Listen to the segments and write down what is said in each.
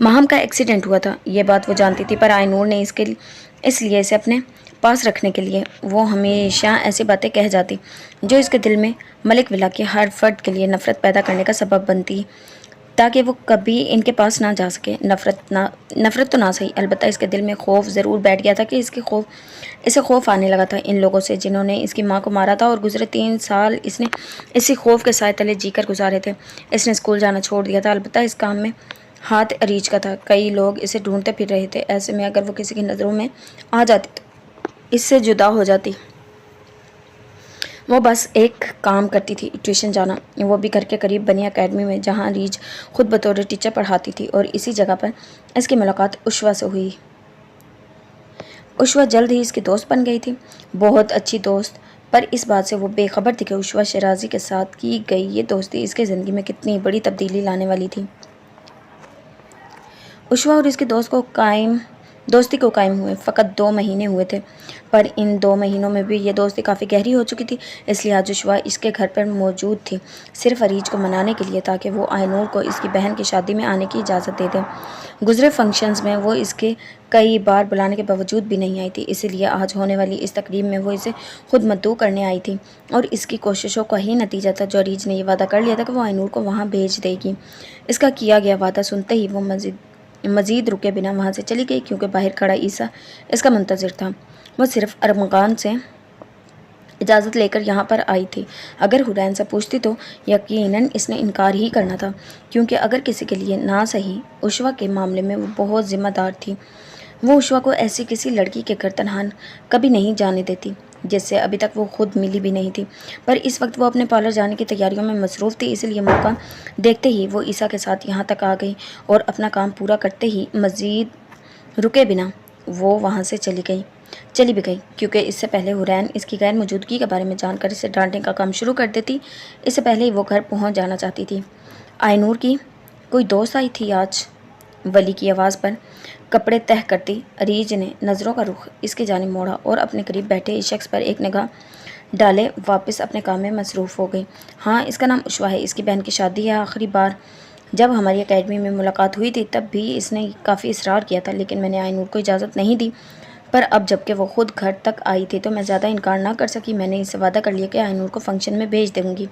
माहम का एक्सीडेंट हुआ था, ये बात वो जानती थी, पर आयनूर ने इसलिए इसे अपने पास रखने के लिए वो हमेशा ऐसी बातें कह जाती जो इसके दिल में मलिक विला के हर फर्द के लिए नफ़रत पैदा करने का सबब बनती, ताकि वो कभी इनके पास ना जा सके। नफ़रत तो ना सही, अलबत्ता इसके दिल में खौफ ज़रूर बैठ गया था कि इसे खौफ आने लगा था इन लोगों से जिन्होंने इसकी माँ को मारा था, और गुज़रे 3 साल इसने इसी खौफ के साए तले जीकर गुजारे थे। इसने स्कूल जाना छोड़ दिया था, अलबत्ता इस काम में हाथ अरीज का था। कई लोग इसे ढूंढते फिर रहे थे, ऐसे में अगर वो किसी की नज़रों में आ जाती तो इससे जुदा हो जाती। वो बस एक काम करती थी, ट्यूशन जाना, वो भी घर के करीब बनी एकेडमी में, जहाँ रीज खुद बतौर टीचर पढ़ाती थी। और इसी जगह पर इसकी मुलाकात उश्वा से हुई। उश्वा जल्द ही इसकी दोस्त बन गई थी, बहुत अच्छी दोस्त। पर इस बात से वो बेखबर थी कि उश्वा शराजी के साथ की गई ये दोस्ती इसकी ज़िंदगी में कितनी बड़ी तब्दीली लाने वाली थी। उश्वा और इसके दोस्ती को कायम हुए फ़कत 2 महीने हुए थे, पर इन 2 महीनों में भी ये दोस्ती काफ़ी गहरी हो चुकी थी। इसलिए आज उश्वा इसके घर पर मौजूद थी, सिर्फ अरीज को मनाने के लिए, ताकि वो आयनूर को इसकी बहन की शादी में आने की इजाज़त दे दें। गुज़रे फंक्शंस में वो इसके कई बार बुलाने के बावजूद भी नहीं आई थी, इसीलिए आज होने वाली इस तकरीब में वो इसे खुद मद्दू करने आई थी। और इसकी कोशिशों का ही नतीजा था जो अरीज ने ये वादा कर लिया था कि वो आयनूर को वहाँ भेज देगी। इसका किया गया वादा सुनते ही वो मज़ीद रुके बिना वहाँ से चली गई, क्योंकि बाहर खड़ा ईसा इसका मुंतज़िर था। वो सिर्फ अरमगान से इजाज़त लेकर यहाँ पर आई थी। अगर हुरैन से पूछती तो यकीनन इसने इनकार ही करना था, क्योंकि अगर किसी के लिए ना सही उश्वा के मामले में वो बहुत ज़िम्मेदार थी। वो उश्वा को ऐसी किसी लड़की के घर तनहान कभी नहीं जाने देती जिससे अभी तक वो खुद मिली भी नहीं थी। पर इस वक्त वो अपने पार्लर जाने की तैयारियों में मसरूफ़ थी, इसलिए मौका देखते ही वो ईसा के साथ यहाँ तक आ गई और अपना काम पूरा करते ही मज़ीद रुके बिना वो वहाँ से चली भी गई, क्योंकि इससे पहले हुरैन इसकी गैर मौजूदगी के बारे में जानकर इसे डांटने का काम शुरू कर देती। इससे पहले ही वो घर पहुँच जाना चाहती थी। आयनूर की कोई दोस्त आई थी आज? वली की आवाज़ पर कपड़े तह करती अरीज ने नज़रों का रुख इसकी जानिब मोड़ा और अपने करीब बैठे इस शख्स पर एक निगाह डाले वापस अपने काम में मसरूफ़ हो गई। हाँ, इसका नाम उश्वा है, इसकी बहन की शादी है। आखिरी बार जब हमारी एकेडमी में मुलाकात हुई थी तब भी इसने काफ़ी इसरार किया था, लेकिन मैंने आयनूर को इजाज़त नहीं दी। पर अब जबकि वो ख़ुद घर तक आई थी तो मैं ज़्यादा इनकार ना कर सकी। मैंने इससे वादा कर लिया कि आयनूर को फ़ंक्शन में भेज दूँगी,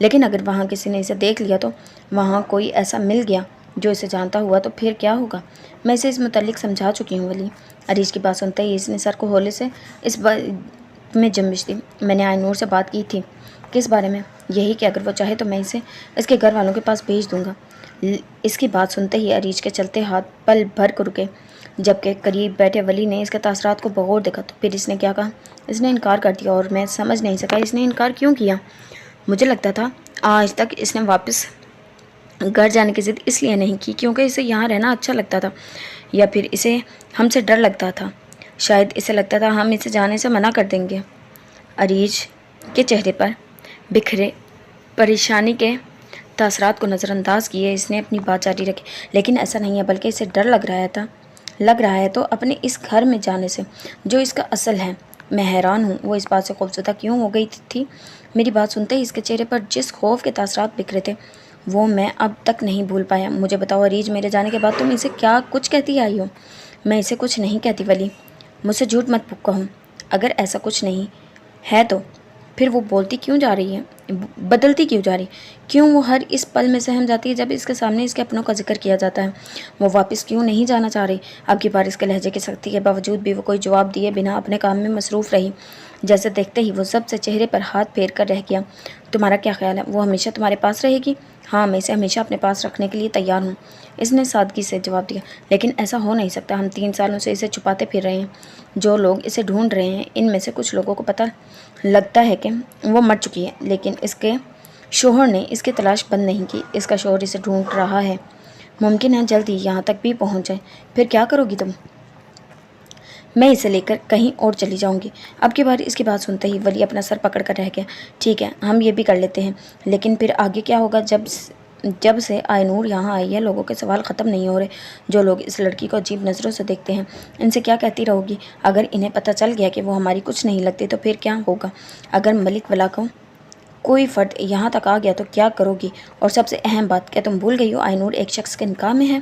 लेकिन अगर वहाँ किसी ने इसे देख लिया, तो वहाँ कोई ऐसा मिल गया जो इसे जानता हुआ, तो फिर क्या होगा? मैं इसे इस मुतालिक समझा चुकी हूँ वली। अरीज की बात सुनते ही इसने सर को होले से इस बात में जम्बिश दी। मैंने आयनूर से बात की थी। किस बारे में? यही कि अगर वो चाहे तो मैं इसे इसके घर वालों के पास भेज दूँगा। इसकी बात सुनते ही अरीज के चलते हाथ पल भर को रुके, जबकि करीब बैठे वली ने इसके तासरात को बगौर देखा। तो फिर इसने क्या कहा? इसने इनकार कर दिया, और मैं समझ नहीं सका इसने इनकार क्यों किया। मुझे लगता था आज तक इसने वापस घर जाने की ज़िद इसलिए नहीं की क्योंकि इसे यहाँ रहना अच्छा लगता था, या फिर इसे हमसे डर लगता था। शायद इसे लगता था हम इसे जाने से मना कर देंगे। अरीज के चेहरे पर बिखरे परेशानी के तासरात को नज़रअंदाज किए इसने अपनी बात जारी रखी। लेकिन ऐसा नहीं है, बल्कि इसे डर लग रहा है तो अपने इस घर में जाने से जो इसका असल है। मैं हैरान हूँ वो इस बात से खौफज़दा क्यों हो गई थी। मेरी बात सुनते ही इसके चेहरे पर जिस खौफ के तासरात बिखरे थे वो मैं अब तक नहीं भूल पाया। मुझे बताओ अरीज, मेरे जाने के बाद तुम इसे क्या कुछ कहती आई हो? मैं इसे कुछ नहीं कहती वली, मुझसे झूठ मत कहो। अगर ऐसा कुछ नहीं है तो फिर वो बोलती क्यों जा रही है, बदलती क्यों जा रही, क्यों वो हर इस पल में सहम जाती है जब इसके सामने इसके अपनों का जिक्र किया जाता है? वो वापस क्यों नहीं जाना चाह रही? अब की बार इसके लहजे की सख्ती के बावजूद भी वो कोई जवाब दिए बिना अपने काम में मसरूफ़ रही। जैसे देखते ही वो सबसे चेहरे पर हाथ फेर कर रह गया। तुम्हारा क्या ख्याल है, वो हमेशा तुम्हारे पास रहेगी? हाँ, मैं इसे हमेशा अपने पास रखने के लिए तैयार हूँ, इसने सादगी से जवाब दिया। लेकिन ऐसा हो नहीं सकता, हम 3 सालों से इसे छुपाते फिर रहे हैं। जो लोग इसे ढूंढ रहे हैं इनमें से कुछ लोगों को पता लगता है कि वो मर चुकी है, लेकिन इसके शोहर ने इसकी तलाश बंद नहीं की। इसका शोहर इसे ढूंढ रहा है, मुमकिन है जल्द ही यहाँ तक भी पहुँच जाए। फिर क्या करोगी तुम? मैं इसे लेकर कहीं और चली जाऊंगी। अब की बार इसकी बात सुनते ही वली अपना सर पकड़ कर रह गया। ठीक है, हम ये भी कर लेते हैं, लेकिन फिर आगे क्या होगा? जब से आयनूर यहाँ आई है लोगों के सवाल ख़त्म नहीं हो रहे। जो लोग इस लड़की को अजीब नज़रों से देखते हैं इनसे क्या कहती रहोगी? अगर इन्हें पता चल गया कि वो हमारी कुछ नहीं लगती तो फिर क्या होगा? अगर मलिक वला को कोई फ़र्द यहाँ तक आ गया तो क्या करोगी? और सबसे अहम बात, क्या तुम भूल गई हो आयनूर एक शख्स के निकाह में है?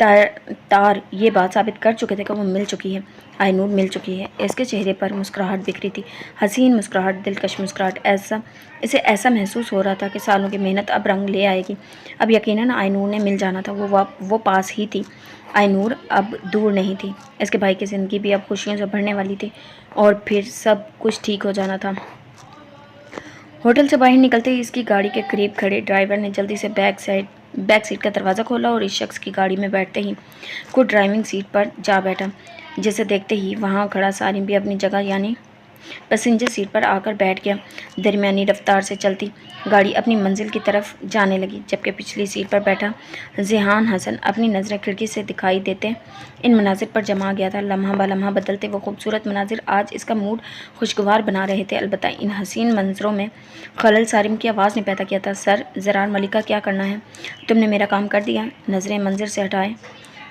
तार ये बात साबित कर चुके थे कि वो मिल चुकी है, आइनूर मिल चुकी है। इसके चेहरे पर मुस्कुराहट बिखरी थी, हसीन मुस्कुराहट, दिलकश मुस्कुराहट। इसे ऐसा महसूस हो रहा था कि सालों की मेहनत अब रंग ले आएगी। अब यकीनन आइनूर ने मिल जाना था। वो पास ही थी, आइनूर अब दूर नहीं थी। इसके भाई की ज़िंदगी भी अब खुशियों से भरने वाली थी और फिर सब कुछ ठीक हो जाना था। होटल से बाहर निकलते ही इसकी गाड़ी के करीब खड़े ड्राइवर ने जल्दी से बैक सीट का दरवाज़ा खोला और इस शख्स की गाड़ी में बैठते ही खुद ड्राइविंग सीट पर जा बैठा। जिसे देखते ही वहाँ खड़ा सारिम भी अपनी जगह यानी पैसेंजर सीट पर आकर बैठ गया। दरमियानी रफ्तार से चलती गाड़ी अपनी मंजिल की तरफ जाने लगी, जबकि पिछली सीट पर बैठा ज़ेहान हसन अपनी नज़रें खिड़की से दिखाई देते इन मनाजिर पर जमा गया था। लम्हा ब लम्हा बदलते वो खूबसूरत मनाजिर आज इसका मूड खुशगवार बना रहे थे। अलबत्ता इन हसीन मंजरों में खलल सारिम की आवाज़ ने पैदा किया था। सर, ज़रार मलिका, क्या करना है? तुमने मेरा काम कर दिया? नज़रें मंजिर से हटाए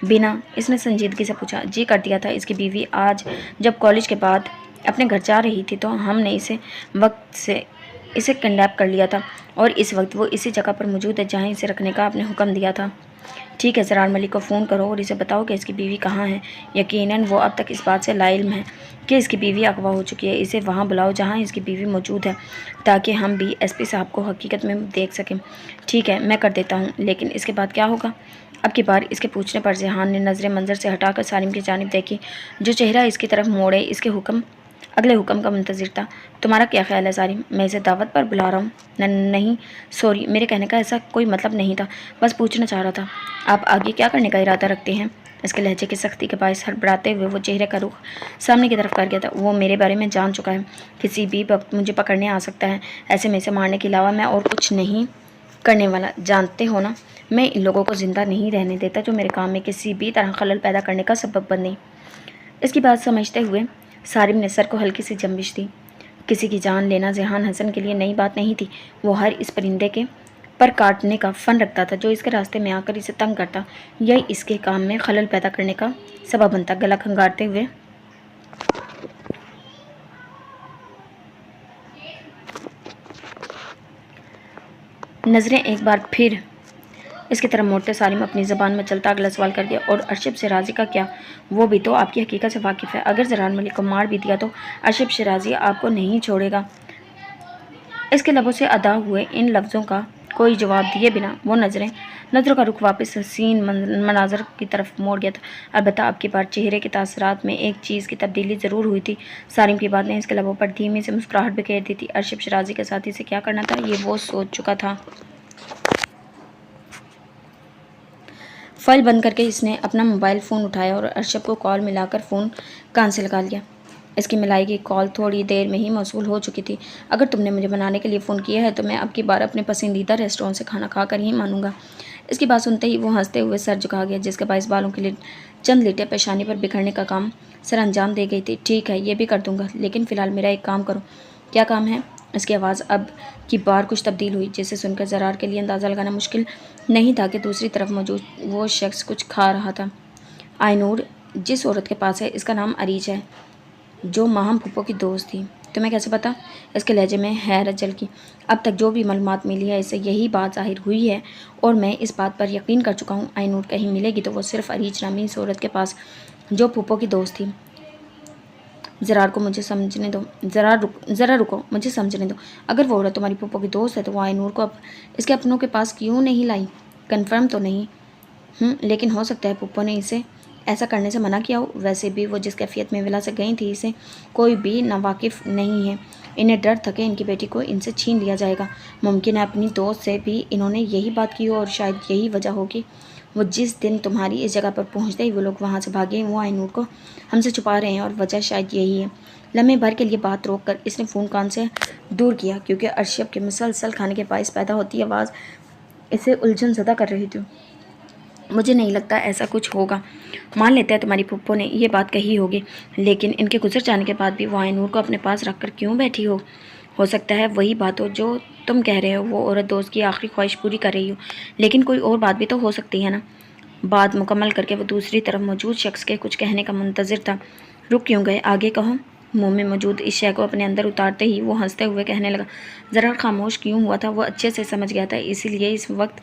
बिना इसने संजीदगी से पूछा। जी, कर दिया था। इसकी बीवी आज जब कॉलेज के बाद अपने घर जा रही थी तो हमने इसे किडनैप कर लिया था और इस वक्त वो इसी जगह पर मौजूद है जहाँ इसे रखने का आपने हुक्म दिया था। ठीक है, ज़रार मलिक को फ़ोन करो और इसे बताओ कि इसकी बीवी कहाँ है। यकीनन वो अब तक इस बात से लाइल्म है कि इसकी बीवी अगवा हो चुकी है। इसे वहाँ बुलाओ जहाँ इसकी बीवी मौजूद है, ताकि हम भी एसपी साहब को हकीकत में देख सकें। ठीक है, मैं कर देता हूँ, लेकिन इसके बाद क्या होगा? अब की बार इसके पूछने पर ज़ेहान ने नज़रें मंजर से हटाकर सारिम की जानिब देखी, जो चेहरा इसकी तरफ मोड़े इसके अगले हुक्म का मुंतज़िर था। तुम्हारा क्या ख्याल है सारिम? मैं इसे दावत पर बुला रहा हूँ। नहीं, सॉरी, मेरे कहने का ऐसा कोई मतलब नहीं था, बस पूछना चाह रहा था। आप आगे क्या करने का इरादा रखते हैं? इसके लहजे की सख्ती के बायस हड़बड़ाते हुए वो चेहरे का रुख सामने की तरफ कर गया था। वो मेरे बारे में जान चुका है, किसी भी वक्त मुझे पकड़ने आ सकता है। ऐसे में इसे मारने के अलावा मैं और कुछ नहीं करने वाला। जानते हो ना, मैं इन लोगों को ज़िंदा नहीं रहने देता जो मेरे काम में किसी भी तरह खलल पैदा करने का सबब बने। इसकी बात समझते हुए सारिम ने सर को हल्की सी जंबिश दी। किसी की जान लेना ज़ेहान हसन के लिए नई बात नहीं थी। वो हर इस परिंदे के पर काटने का फ़न रखता था जो इसके रास्ते में आकर इसे तंग करता, यही इसके काम में खलल पैदा करने का सबब बनता। गला खंगारते हुए नज़रें एक बार फिर इसकी तरफ मोड़ते सारिम अपनी ज़बान में चलता अगला सवाल कर दिया। और अर्शिफ शिराजी का क्या? वो भी तो आपकी हकीकत से वाकिफ़ है। अगर ज़रार मलिक को मार भी दिया तो अर्शिफ शिराजी आपको नहीं छोड़ेगा। इसके लबों से अदा हुए इन लफ्ज़ों का कोई जवाब दिए बिना वो नज़रों का रुख वापस हसीन मनाजर की तरफ मोड़ गया था। अलबत्ता अब की बार चेहरे के तासरात में एक चीज़ की तब्दीली ज़रूर हुई थी। सारिम की बात ने इसके लबों पर धीमी से मुस्कुराहट बिखेर दी थी। अर्शिफ शिराजी के साथी से क्या करना था, ये वो सोच चुका था। फाइल बंद करके इसने अपना मोबाइल फ़ोन उठाया और अर्शद को कॉल मिलाकर फ़ोन कान से लगा लिया। इसकी मिलाई गई कॉल थोड़ी देर में ही मौसूल हो चुकी थी। अगर तुमने मुझे मनाने के लिए फ़ोन किया है तो मैं अब की बार अपने पसंदीदा रेस्टोरेंट से खाना खाकर ही मानूंगा। इसकी बात सुनते ही वो हंसते हुए सर झुका गया, जिसके बाईस बालों के लिए चंद लीटे पेशानी पर बिखरने का काम सर अंजाम दे गई थी। ठीक है, ये भी कर दूंगा, लेकिन फ़िलहाल मेरा एक काम करो। क्या काम है? इसकी आवाज़ अब की बार कुछ तब्दील हुई, जिसे सुनकर ज़रार के लिए अंदाज़ा लगाना मुश्किल नहीं था कि दूसरी तरफ मौजूद वो शख्स कुछ खा रहा था। आइनूर जिस औरत के पास है, इसका नाम अरीज है, जो माहम फूफो की दोस्त थी। तुम्हें कैसे पता? इसके लहजे में हैरत झलकी। अब तक जो भी मालूमात मिली है, इससे यही बात ज़ाहिर हुई है और मैं इस बात पर यकीन कर चुका हूँ। आइनूर कहीं मिलेगी तो वो सिर्फ अरीज नामी इस औरत के पास, जो फूफो की दोस्त थी। ज़रार को मुझे समझने दो, ज़रा रुको, मुझे समझने दो। अगर वो औरत तुम्हारी फूफो की दोस्त है तो वो आइनूर को अब इसके अपनों के पास क्यों नहीं लाई? कन्फर्म तो नहीं? लेकिन हो सकता है फूफो ने इसे ऐसा करने से मना किया हो। वैसे भी वो जिस कैफियत में विला से गई थी, इसे कोई भी नावाकिफ़ नहीं है। इन्हें डर था कि इनकी बेटी को इनसे छीन लिया जाएगा। मुमकिन है अपनी दोस्त से भी इन्होंने यही बात की हो और शायद यही वजह हो कि वो जिस दिन तुम्हारी इस जगह पर पहुंचते ही वो लोग वहाँ से भागे, वो आइनूर को हमसे छुपा रहे हैं और वजह शायद यही है। लम्हे भर के लिए बात रोक कर इसने फ़ोन कान से दूर किया, क्योंकि अर्शद के मुसलसल खाने के बायस पैदा होती आवाज़ इसे उलझन ज़दा कर रही थी। मुझे नहीं लगता ऐसा कुछ होगा। मान लेते हैं तुम्हारी फुप्पो ने ये बात कही होगी, लेकिन इनके गुजर जाने के बाद भी वो आइनूर को अपने पास रख कर क्यों बैठी हो सकता है वही बात हो जो तुम कह रहे हो, वो औरत दोस्त की आखिरी ख्वाहिश पूरी कर रही हो। लेकिन कोई और बात भी तो हो सकती है ना। बात मुकम्मल करके वो दूसरी तरफ मौजूद शख्स के कुछ कहने का मुंतज़िर था। रुक क्यों गए? आगे कहो। मुंह में मौजूद इस शय को अपने अंदर उतारते ही वो हंसते हुए कहने लगा। ज़रार खामोश क्यों हुआ था वो अच्छे से समझ गया था, इसीलिए इस वक्त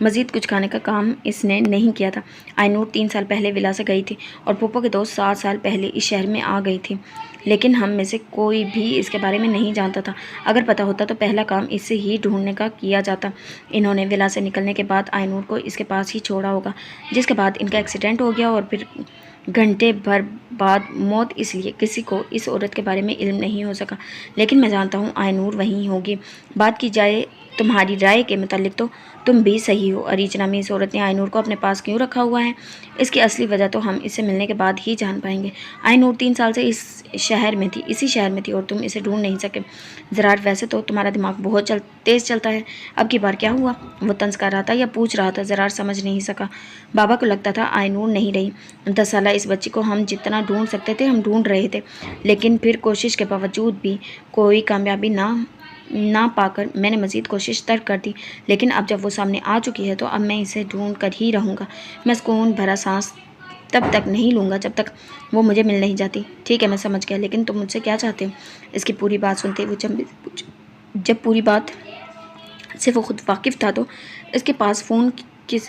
मज़ीद कुछ खाने का काम इसने नहीं किया था। आइनूर 3 साल पहले विला से गई थी और पप्पो के दोस्त 7 साल पहले इस शहर में आ गई थी, लेकिन हम में से कोई भी इसके बारे में नहीं जानता था। अगर पता होता तो पहला काम इससे ही ढूंढने का किया जाता। इन्होंने विला से निकलने के बाद आइनूर को इसके पास ही छोड़ा होगा, जिसके बाद इनका एक्सीडेंट हो गया और फिर घंटे भर बाद मौत, इसलिए किसी को इस औरत के बारे में इल्म नहीं हो सका। लेकिन मैं जानता हूँ आइनूर वहीं होगी। बात की जाए तुम्हारी राय के मुतालिक तो तुम भी सही हो। अरीजना में इस औरत ने आइनूर को अपने पास क्यों रखा हुआ है, इसकी असली वजह तो हम इससे मिलने के बाद ही जान पाएंगे। आइनूर 3 साल से इसी शहर में थी और तुम इसे ढूंढ नहीं सके। ज़रार वैसे तो तुम्हारा दिमाग बहुत तेज़ चलता है। अब की बार क्या हुआ? वो तंज कर रहा था या पूछ रहा था, ज़रार समझ नहीं सका। बाबा को लगता था आइनूर नहीं रही। 10 साल इस बच्ची को हम जितना ढूंढ सकते थे हम ढूंढ रहे थे, लेकिन फिर कोशिश के बावजूद भी कोई कामयाबी ना पाकर मैंने मज़ीद कोशिश तर्क कर दी। लेकिन अब जब वो सामने आ चुकी है तो अब मैं इसे ढूंढ कर ही रहूँगा। मैं सुकून भरा सांस तब तक नहीं लूँगा जब तक वो मुझे मिल नहीं जाती। ठीक है, मैं समझ गया, लेकिन तुम मुझसे क्या चाहते हो? इसकी पूरी बात सुनते वो जब पूरी बात से वो खुद वाकिफ़ था तो इसके पास फ़ोन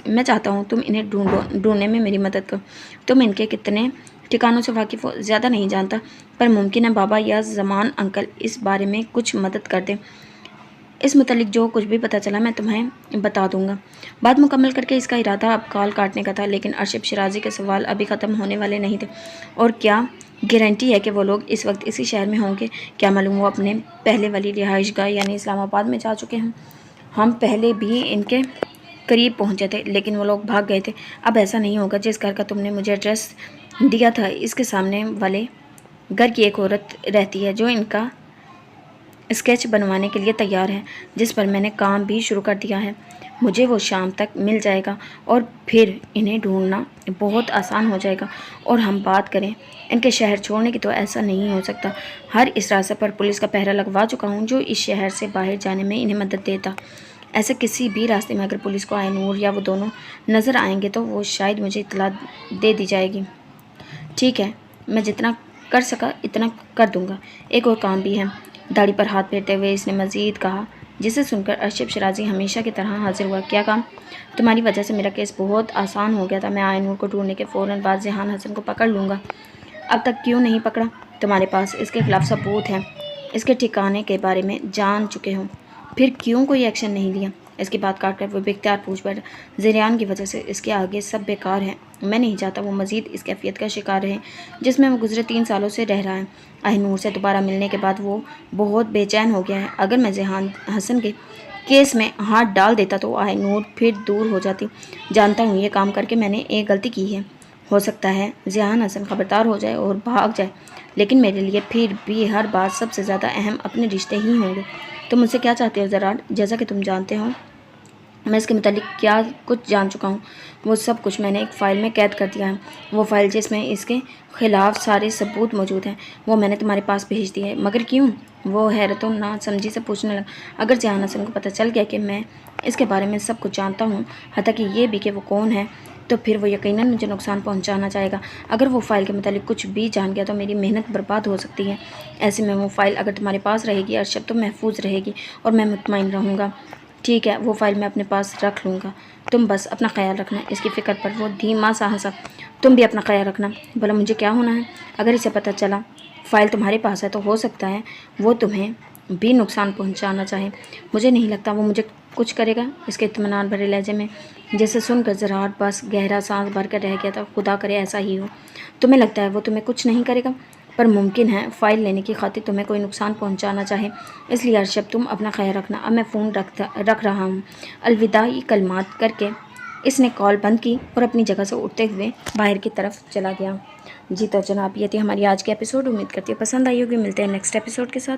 मैं चाहता हूँ तुम इन्हें ढूंढने में मेरी मदद करो। तुम इनके कितने ठिकानों से वाकिफ़ हो ज़्यादा नहीं जानता, पर मुमकिन है बाबा या ज़मान अंकल इस बारे में कुछ मदद कर दें। इस मुतालिक जो कुछ भी पता चला मैं तुम्हें बता दूंगा। बात मुकम्मल करके इसका इरादा अब कॉल काटने का था, लेकिन अर्शद शिराजी के सवाल अभी ख़त्म होने वाले नहीं थे। और क्या गारंटी है कि वो लोग इस वक्त इसी शहर में होंगे? क्या मालूम वो अपने पहले वाली रिहाइशगाह यानी इस्लामाबाद में जा चुके हैं। हम पहले भी इनके करीब पहुंचे थे, लेकिन वो लोग भाग गए थे। अब ऐसा नहीं होगा। जिस घर का तुमने मुझे एड्रेस दिया था, इसके सामने वाले घर की एक औरत रहती है जो इनका स्केच बनवाने के लिए तैयार है, जिस पर मैंने काम भी शुरू कर दिया है। मुझे वो शाम तक मिल जाएगा और फिर इन्हें ढूंढना बहुत आसान हो जाएगा। और हम बात करें इनके शहर छोड़ने की तो ऐसा नहीं हो सकता। हर इस रास्ते पर पुलिस का पहरा लगवा चुका हूँ जो इस शहर से बाहर जाने में इन्हें मदद देता। ऐसे किसी भी रास्ते में अगर पुलिस को आइनूर या वो दोनों नज़र आएंगे तो वो शायद मुझे इत्तला दे दी जाएगी। ठीक है, मैं जितना कर सका इतना कर दूंगा। एक और काम भी है। दाढ़ी पर हाथ फेरते हुए इसने मज़ीद कहा, जिसे सुनकर अर्शद शिराजी हमेशा की तरह हाजिर हुआ। क्या काम? तुम्हारी वजह से मेरा केस बहुत आसान हो गया था। मैं आइनूर को ढूंढने के फ़ौरन बाद ज़िहान हसन को पकड़ लूँगा। अब तक क्यों नहीं पकड़ा? तुम्हारे पास इसके खिलाफ सबूत है, इसके ठिकाने के बारे में जान चुके हो, फिर क्यों कोई एक्शन नहीं लिया? इसकी बात काट कर वो बेख्तियार पूछ बैठा। ज़रियान की वजह से इसके आगे सब बेकार है। मैं नहीं चाहता वो मज़ीद इस कैफियत का शिकार रहे जिसमें वो गुज़रे 3 सालों से रह रहा है। आइनूर से दोबारा मिलने के बाद वो बहुत बेचैन हो गया है। अगर मैं ज़िहान हसन के केस में हाथ डाल देता तो आइनूर फिर दूर हो जाती। जानता हूँ ये काम करके मैंने एक गलती की है। हो सकता है ज़िहान हसन खबरदार हो जाए और भाग जाए, लेकिन मेरे लिए फिर भी हर बात सबसे ज़्यादा अहम अपने रिश्ते ही होंगे। तुम मुझसे क्या चाहते हो ज़रार? जैसा कि तुम जानते हो मैं इसके मुतालिक क्या कुछ जान चुका हूँ, वो सब कुछ मैंने एक फ़ाइल में कैद कर दिया है। वो फ़ाइल जिसमें इसके ख़िलाफ़ सारे सबूत मौजूद हैं वो मैंने तुम्हारे पास भेज दी है। मगर क्यों? वो हैरत ना समझी से पूछने लगा। अगर ज़िहान हसन को पता चल गया कि मैं इसके बारे में सब कुछ जानता हूँ, हत्ता कि ये भी कि वो कौन है, तो फिर वो यकीनन मुझे नुकसान पहुंचाना चाहेगा। अगर वो फ़ाइल के मुतालिक कुछ भी जान गया तो मेरी मेहनत बर्बाद हो सकती है। ऐसे में वो फ़ाइल अगर तुम्हारे पास रहेगी अर्शद तो महफूज रहेगी और मैं मुतमईन रहूँगा। ठीक है, वो फ़ाइल मैं अपने पास रख लूँगा। तुम बस अपना ख्याल रखना। इसकी फ़िक्र पर वो धीमा सा हंसा। तुम भी अपना ख्याल रखना। भला मुझे क्या होना है? अगर इसे पता चला फ़ाइल तुम्हारे पास है तो हो सकता है वो तुम्हें भी नुकसान पहुंचाना चाहे। मुझे नहीं लगता वो मुझे कुछ करेगा। इसके इत्मीनान भरे लहजे में जैसे सुनकर ज़रार बस गहरा सांस भर कर रह गया था। खुदा करे ऐसा ही हो। तुम्हें लगता है वो तुम्हें कुछ नहीं करेगा, पर मुमकिन है फ़ाइल लेने की खातिर तुम्हें कोई नुकसान पहुंचाना चाहे। इसलिए अर्शद तुम अपना ख्याल रखना। अब मैं फ़ोन रख रहा हूँ। अलविदाई कलमात करके इसने कॉल बंद की और अपनी जगह से उठते हुए बाहर की तरफ चला गया। जी तो जनाब, ये थी हमारी आज की एपिसोड। उम्मीद करती है पसंद आई होगी। मिलते हैं नेक्स्ट एपिसोड के साथ।